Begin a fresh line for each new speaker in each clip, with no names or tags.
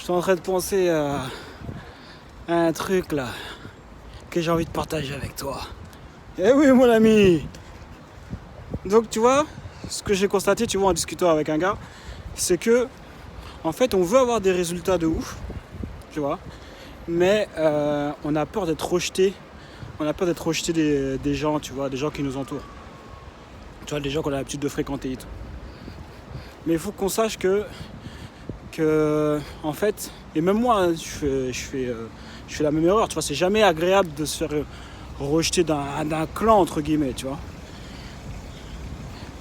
suis en train de penser à un truc là que j'ai envie de partager avec toi. Eh oui, mon ami. Donc tu vois, ce que j'ai constaté, tu vois, en discutant avec un gars, c'est que en fait, on veut avoir des résultats de ouf, tu vois, mais on a peur d'être rejeté. On a peur d'être rejeté des gens, tu vois, des gens qui nous entourent. Tu vois, des gens qu'on a l'habitude de fréquenter et tout. Mais il faut qu'on sache que en fait, et même moi, je fais la même erreur, tu vois, c'est jamais agréable de se faire rejeter d'un clan, entre guillemets, tu vois.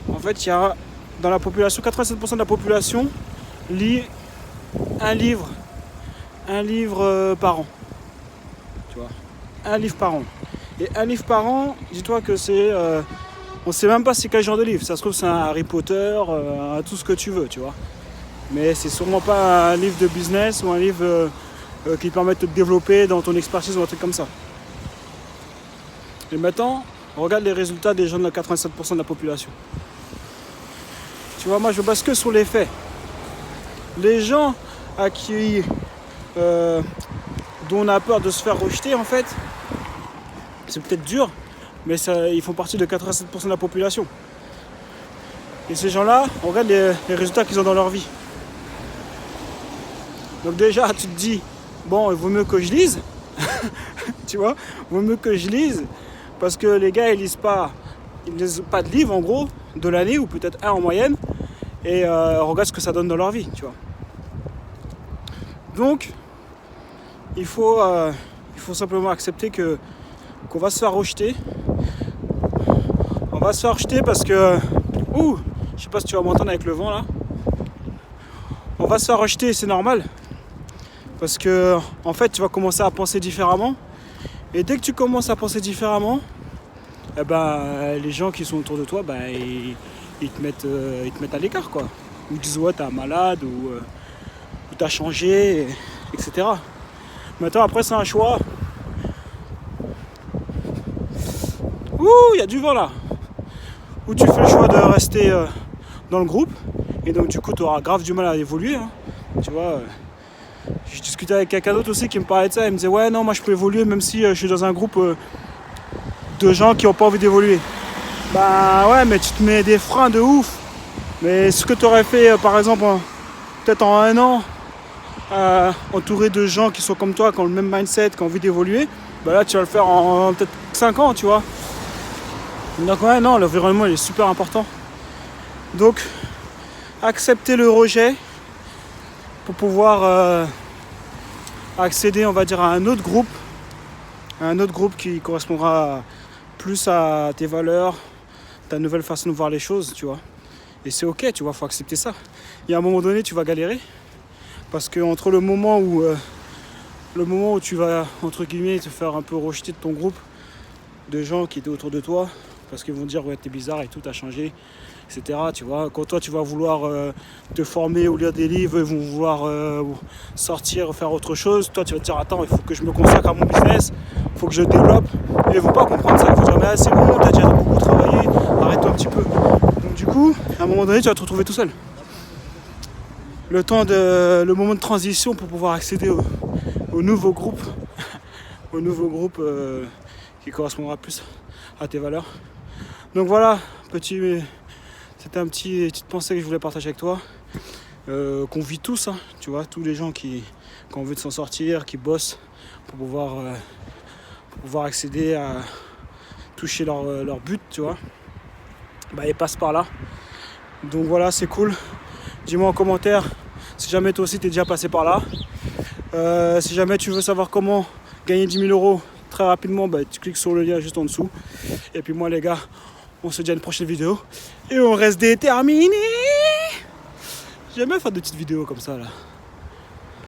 En fait, il y a dans la population, 87% de la population lit un livre par an, tu vois, un livre par an. Et un livre par an, dis-toi que c'est, on sait même pas c'est quel genre de livre. Ça se trouve c'est un Harry Potter, tout ce que tu veux, tu vois. Mais c'est sûrement pas un livre de business ou un livre qui te permet de te développer dans ton expertise ou un truc comme ça. Et maintenant, on regarde les résultats des gens de la 87% de la population. Tu vois, moi je base que sur les faits. Les gens à qui dont on a peur de se faire rejeter, en fait, c'est peut-être dur, mais ça, ils font partie de 87% de la population. Et ces gens-là, on regarde les résultats qu'ils ont dans leur vie. Donc déjà, tu te dis, bon, il vaut mieux que je lise, tu vois, il vaut mieux que je lise, parce que les gars, ils lisent pas de livres, en gros, de l'année, ou peut-être un en moyenne, et regarde ce que ça donne dans leur vie, tu vois. Donc, il faut simplement accepter qu'on va se faire rejeter. On va se faire rejeter parce que... je sais pas si tu vas m'entendre avec le vent, là. On va se faire rejeter, c'est normal. Parce que, en fait, tu vas commencer à penser différemment. Et dès que tu commences à penser différemment, eh ben, les gens qui sont autour de toi, ben, ils te mettent à l'écart, quoi. Ou ils disent, ouais, t'es un malade, ou t'as changé, etc. Maintenant, après, c'est un choix. Il y a du vent, là. Ou tu fais le choix de rester dans le groupe. Et donc, du coup, tu auras grave du mal à évoluer. Hein. Tu vois, j'ai discuté avec quelqu'un d'autre aussi qui me parlait de ça. Il me disait, ouais, non, moi, je peux évoluer même si je suis dans un groupe de gens qui n'ont pas envie d'évoluer. Bah ouais, mais tu te mets des freins de ouf. Mais ce que tu aurais fait, par exemple, peut-être en 1 an, entouré de gens qui sont comme toi, qui ont le même mindset, qui ont envie d'évoluer, bah là, tu vas le faire en peut-être 5 ans, tu vois. Donc ouais, non, l'environnement, il est super important. Donc, accepter le rejet pour pouvoir accéder, on va dire, à un autre groupe qui correspondra plus à tes valeurs, ta nouvelle façon de voir les choses, tu vois. Et c'est ok, tu vois, faut accepter ça. Il y a un moment donné, tu vas galérer, parce que entre le moment où tu vas, entre guillemets, te faire un peu rejeter de ton groupe, de gens qui étaient autour de toi, parce qu'ils vont dire, ouais, t'es bizarre et tout, t'as changé, etc. Tu vois, quand toi tu vas vouloir te former ou lire des livres, ils vont vouloir sortir, faire autre chose. Toi tu vas te dire, attends, il faut que je me consacre à mon business, il faut que je développe. Et ils vont pas comprendre ça. Il faut dire, mais c'est bon, t'as déjà beaucoup travaillé, arrête-toi un petit peu. Donc du coup, à un moment donné, tu vas te retrouver tout seul. Le moment de transition pour pouvoir accéder au nouveau groupe, qui correspondra plus à tes valeurs. Donc voilà, c'était une petite pensée que je voulais partager avec toi, qu'on vit tous, hein, tu vois, tous les gens qui ont envie de s'en sortir, qui bossent pour pouvoir accéder à toucher leur but, tu vois, bah, ils passent par là. Donc voilà, c'est cool. Dis-moi en commentaire si jamais toi aussi t'es déjà passé par là. Si jamais tu veux savoir comment gagner 10 000 euros très rapidement, bah, tu cliques sur le lien juste en dessous. Et puis moi les gars, on se dit à une prochaine vidéo. Et on reste déterminés. J'aime bien faire des petites vidéos comme ça là.